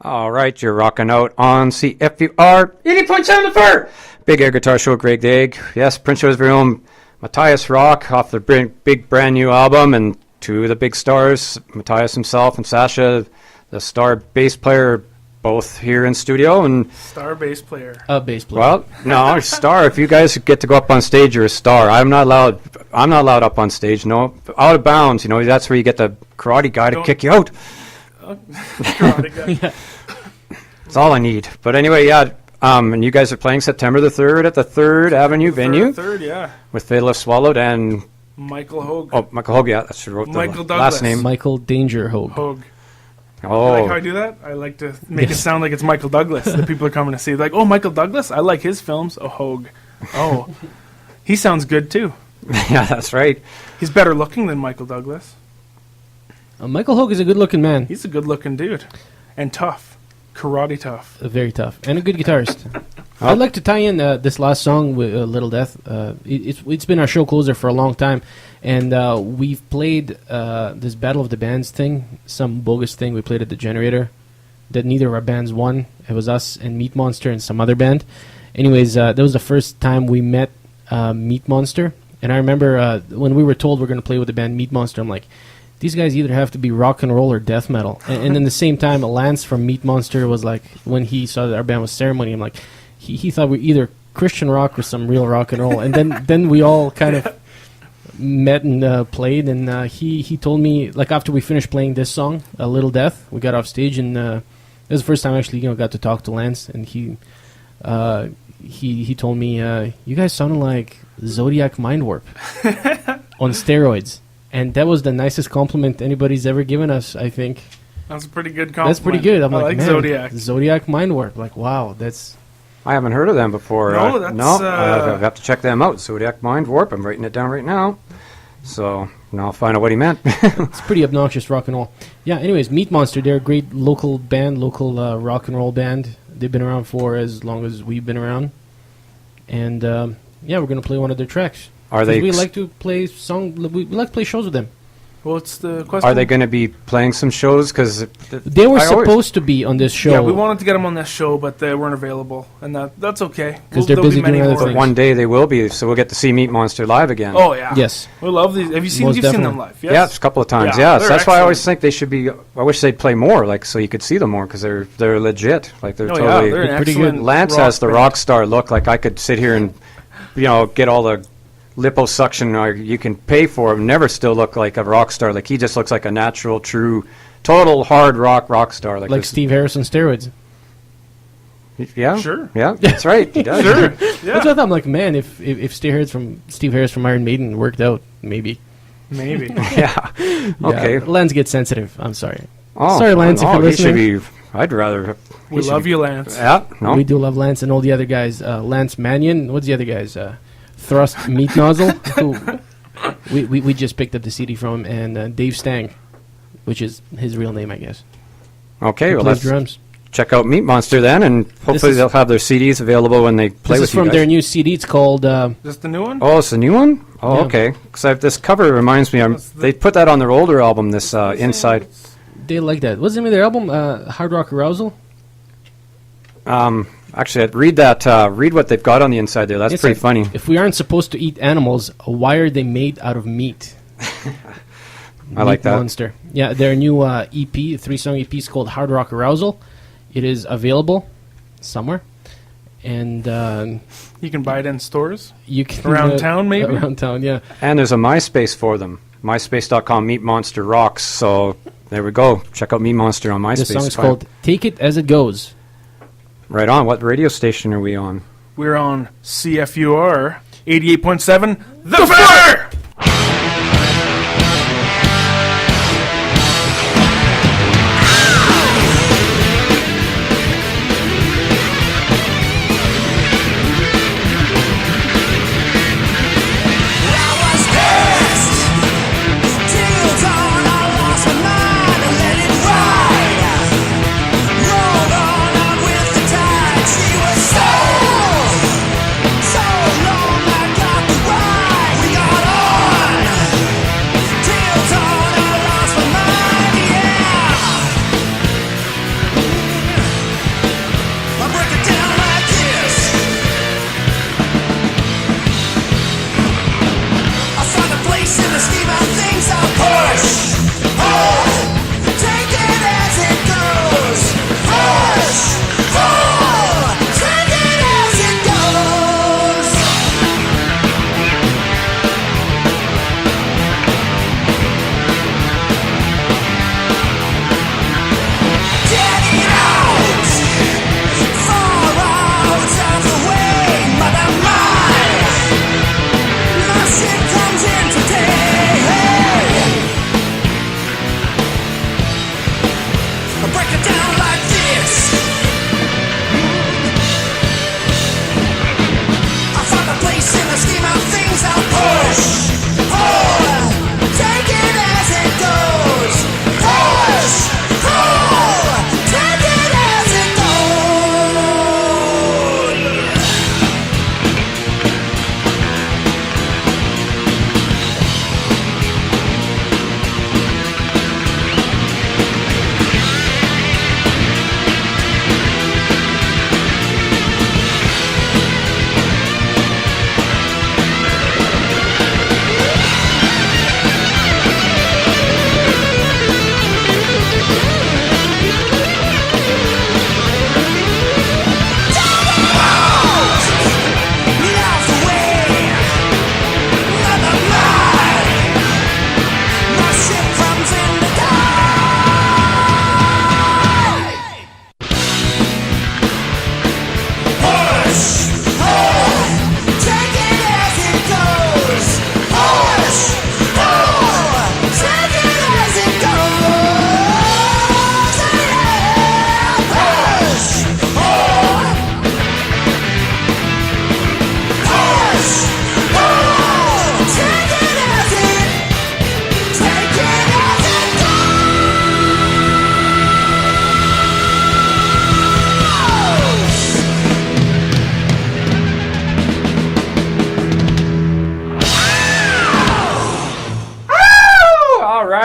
All right, you're rocking out on CFUR 80.7 The Fur. Big Air Guitar Show, Greg Daig. Yes, Prince Show's very own Mathias Rock off their big brand new album, and two of the big stars, Mathias himself and Sasa, the star bass player, both here in studio. And star bass player. Bass player. Well, no, star. If you guys get to go up on stage, you're a star. I'm not allowed up on stage. No, out of bounds. You know, that's where you get the karate guy to kick you out. Karate guy. Yeah. That's all I need. But anyway, yeah. And you guys are playing September the 3rd at the 3rd Avenue venue. Third, yeah. With Fatal If Swallowed and Michael Hogue. Oh, Michael Hogue. Yeah, that's who wrote Michael the last Douglas. name. Michael Danger Hogue. Hogue. Oh. You like how I do that? I like to make it sound like it's Michael Douglas that people are coming to see. Like, oh, Michael Douglas? I like his films. Oh, Hogue. Oh, he sounds good too. Yeah, that's right. He's better looking than Michael Douglas. Michael Hogue is a good-looking man. He's a good-looking dude. And tough. Karate tough. Very tough. And a good guitarist. I'd like to tie in this last song with Little Death. It's been our show closer for a long time. And we've played this Battle of the Bands thing, some bogus thing we played at the Generator that neither of our bands won. It was us and Meat Monster and some other band. Anyways, that was the first time we met Meat Monster. And I remember when we were told we're going to play with the band Meat Monster, I'm like, these guys either have to be rock and roll or death metal. And then the same time, Lance from Meat Monster was like, when he saw that our band was Ceremony, I'm like, he thought we were either Christian rock or some real rock and roll. And then we all kind of met and played. And he told me, like after we finished playing this song, A Little Death, we got off stage, and it was the first time I actually got to talk to Lance. And he told me, you guys sounded like Zodiac Mind Warp on steroids. And that was the nicest compliment anybody's ever given us, I think. That's a pretty good compliment. That's pretty good. I'm I like, man, Zodiac. Zodiac Mind Warp. Like, wow, that's... I haven't heard of them before. No, that's... I have to check them out. Zodiac Mind Warp. I'm writing it down right now. So now I'll find out what he meant. It's pretty obnoxious rock and roll. Yeah, anyways, Meat Monster, they're a great local band, local rock and roll band. They've been around for as long as we've been around. And, yeah, we're going to play one of their tracks. Are they? We like to play we like to play shows with them. What's the question? Are they going to be playing some shows? Because they were supposed to be on this show. Yeah, we wanted to get them on this show, but they weren't available, and that's okay. Because they're busy doing other things. But one day they will be, so we'll get to see Meat Monster live again. Oh yeah, yes, we love these. Have you seen? You've seen them live? Yes? Yeah, a couple of times. Yeah, that's why I always think they should be. I wish they'd play more, like so you could see them more, because they're legit. Like they're totally they're pretty good. Lance has the rock star look. Like I could sit here and get all the liposuction you can pay for him, never still look like a rock star. Like he just looks like a natural, true, total hard rock star. Like Steve Harris on steroids. Yeah, sure. Yeah, that's right. He does. Sure. Yeah. That's what I thought. I'm like, man, if Steve Harris from Iron Maiden worked out, maybe. Yeah. Okay. Yeah, Lance gets sensitive. I'm sorry. Oh, sorry, Lance, if you're listening. He should be. I'd rather. We love you, Lance. Yeah. No. We do love Lance and all the other guys. Lance Mannion. What's the other guys? Thrust Meat Nozzle, who we just picked up the CD from him, and Dave Stang, which is his real name, I guess. Okay, well, let's drums. Check out Meat Monster then, and hopefully they'll have their CDs available when they play with you guys. This is from their new CD. It's called... Is this the new one? Oh, it's the new one? Oh, yeah. Okay. Because this cover reminds me, they put that on their older album, this Inside. They like that. What's the name of their album? Hard Rock Arousal? Actually, I'd read what they've got on the inside there. That's pretty funny. If we aren't supposed to eat animals, why are they made out of meat? I like that. Monster. Yeah, their new EP, 3-song EP, is called Hard Rock Arousal. It is available somewhere. And you can buy it in stores? You can around town, maybe? Around town, yeah. And there's a MySpace for them. MySpace.com, Meat Monster Rocks. So there we go. Check out Meat Monster on MySpace. This song is called Take It As It Goes. Right on. What radio station are we on? We're on CFUR 88.7 The Fur! So long I got the ride. We got all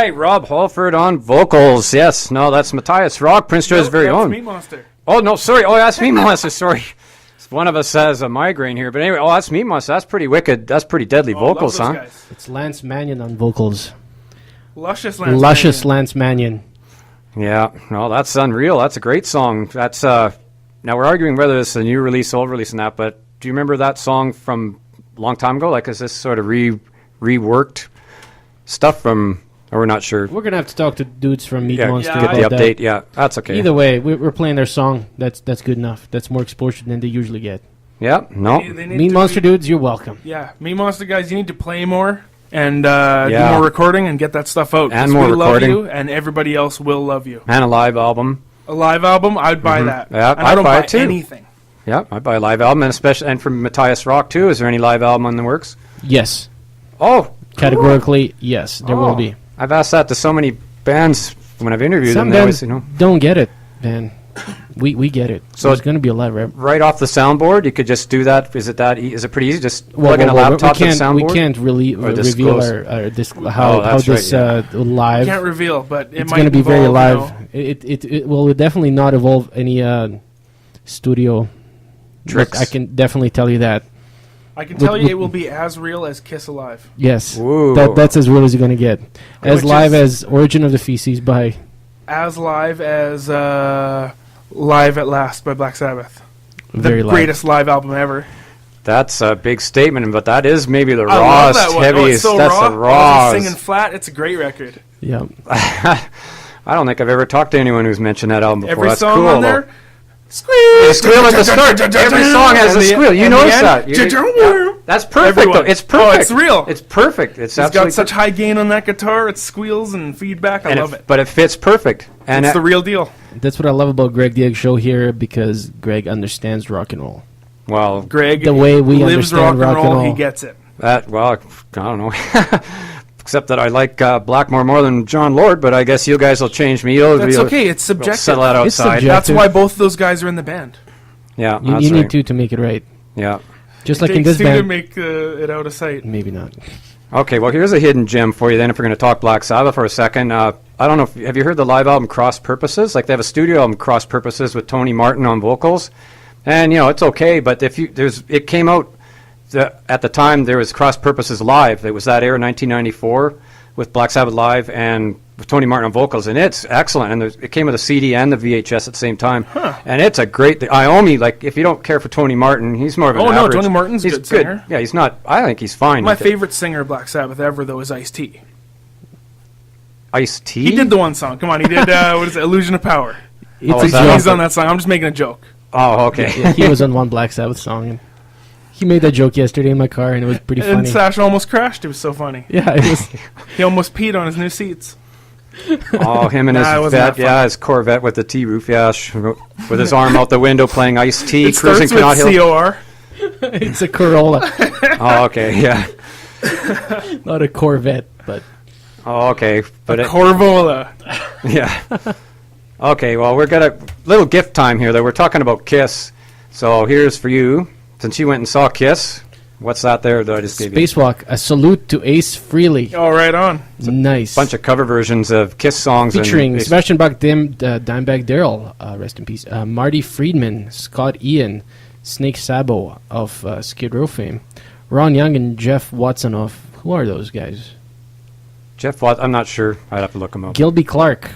right, Rob Halford on vocals. Yes, no, that's Mathias Rock, Prince Joy's very That's own. Meat Monster. Oh, no, sorry. Oh, that's Meat Monster. Sorry. One of us has a migraine here. But anyway, that's Meat Monster. That's pretty wicked. That's pretty deadly vocals, love huh? those guys. It's Lance Mannion on vocals. Luscious Lance Mannion. Yeah, no, that's unreal. That's a great song. That's now we're arguing whether it's a new release, old release, and that. But do you remember that song from a long time ago? Like, is this sort of reworked stuff from? Or we're not sure. We're gonna have to talk to dudes from Meat Monster. Get the update. Yeah, that's okay. Either way, we're playing their song. That's good enough. That's more exposure than they usually get. Yeah, no. They need Meat to Monster dudes, you're welcome. Yeah, Meat Monster guys, you need to play more and do more recording and get that stuff out. And more we recording. love you, and everybody else will love you. And a live album. A live album, I'd buy that. Yeah, and I don't buy buy it too. anything. Yeah, I'd buy a live album, and especially and from Mathias Rock too. Is there any live album in the works? Yes. Oh, categorically, yes, there will be. I've asked that to so many bands when I've interviewed Some them. They bands always, don't get it, man. We get it. So it's going to be a live rep. Right off the soundboard, you could just do that. Is it is it pretty easy? Just plug in a laptop to the soundboard. We can't really reveal how this live. You can't reveal, but it's going to be very live. It will definitely not involve any studio tricks. I can definitely tell you that. I can tell you it will be as real as Kiss Alive. Yes, Ooh. that's as real as you're going to get. As live as Origin of the Feces by... As live as Live at Last by Black Sabbath. Very the greatest live album ever. That's a big statement, but that is maybe the I love rawest, that one. heaviest. So that's raw. the rawest. Singing flat, it's a great record. Yeah. I don't think I've ever talked to anyone who's mentioned that album before. Every That's song cool, on though. there, squeal. Squeal at the start. Every song has a squeal. You notice that. That's perfect, though. It's perfect. Oh, it's real. It's perfect. It's got such high gain on that guitar. It squeals and feedback. I love it. But it fits perfect. And it's the real deal. That's what I love about Greg Dieg's show here, because Greg understands rock and roll. Well, Greg, the way we lives understand rock and roll, he gets it. I don't know. Except that I like Blackmore more than John Lord, but I guess you guys will change me. That's okay. It's subjective. Settle that outside. That's why both those guys are in the band. Yeah, you need to make it right. Yeah. Just like in this band. to make it out of sight. Maybe not. Okay, well, here's a hidden gem for you then if we're going to talk Black Sabbath for a second. I don't know, have you heard the live album Cross Purposes? Like, they have a studio album, Cross Purposes, with Tony Martin on vocals. And, it's okay, but it came out, at the time, there was Cross Purposes Live. It was that era, 1994, with Black Sabbath Live and with Tony Martin on vocals. And it's excellent. And it came with a CD and the VHS at the same time. Huh. And it's a great thing. Iommi, like, if you don't care for Tony Martin, he's more of an average. Tony Martin's a good singer. Yeah, he's not, I think he's fine. My favorite singer of Black Sabbath ever, though, is Ice-T. Ice-T? He did the one song. Come on, he did, what is it, Illusion of Power. He's on that song. I'm just making a joke. Oh, okay. Yeah, he was on one Black Sabbath song, and he made that joke yesterday in my car, and it was pretty funny. And Sasha almost crashed. It was so funny. Yeah, it was. He almost peed on his new seats. Oh, him and his vet, his Corvette with the T-roof, with his arm out the window playing Ice-T, cruising Canot Hill. C-O-R. It's a Corolla. Oh, okay, yeah. Not a Corvette, but... Oh, okay. But Corvola. Yeah. Okay, well, we're got a little gift time here, though. We're talking about Kiss. So here's for you. Since you went and saw Kiss, what's that there that I just gave you? Spacewalk, a salute to Ace Frehley. Oh, right on. Nice. Bunch of cover versions of Kiss songs. Featuring Sebastian Bach, Dimebag Darrell, rest in peace, Marty Friedman, Scott Ian, Snake Sabo of Skid Row fame, Ron Young and Jeff Watsonoff. Who are those guys? Jeff Watts, I'm not sure. I'd have to look him up. Gilby Clark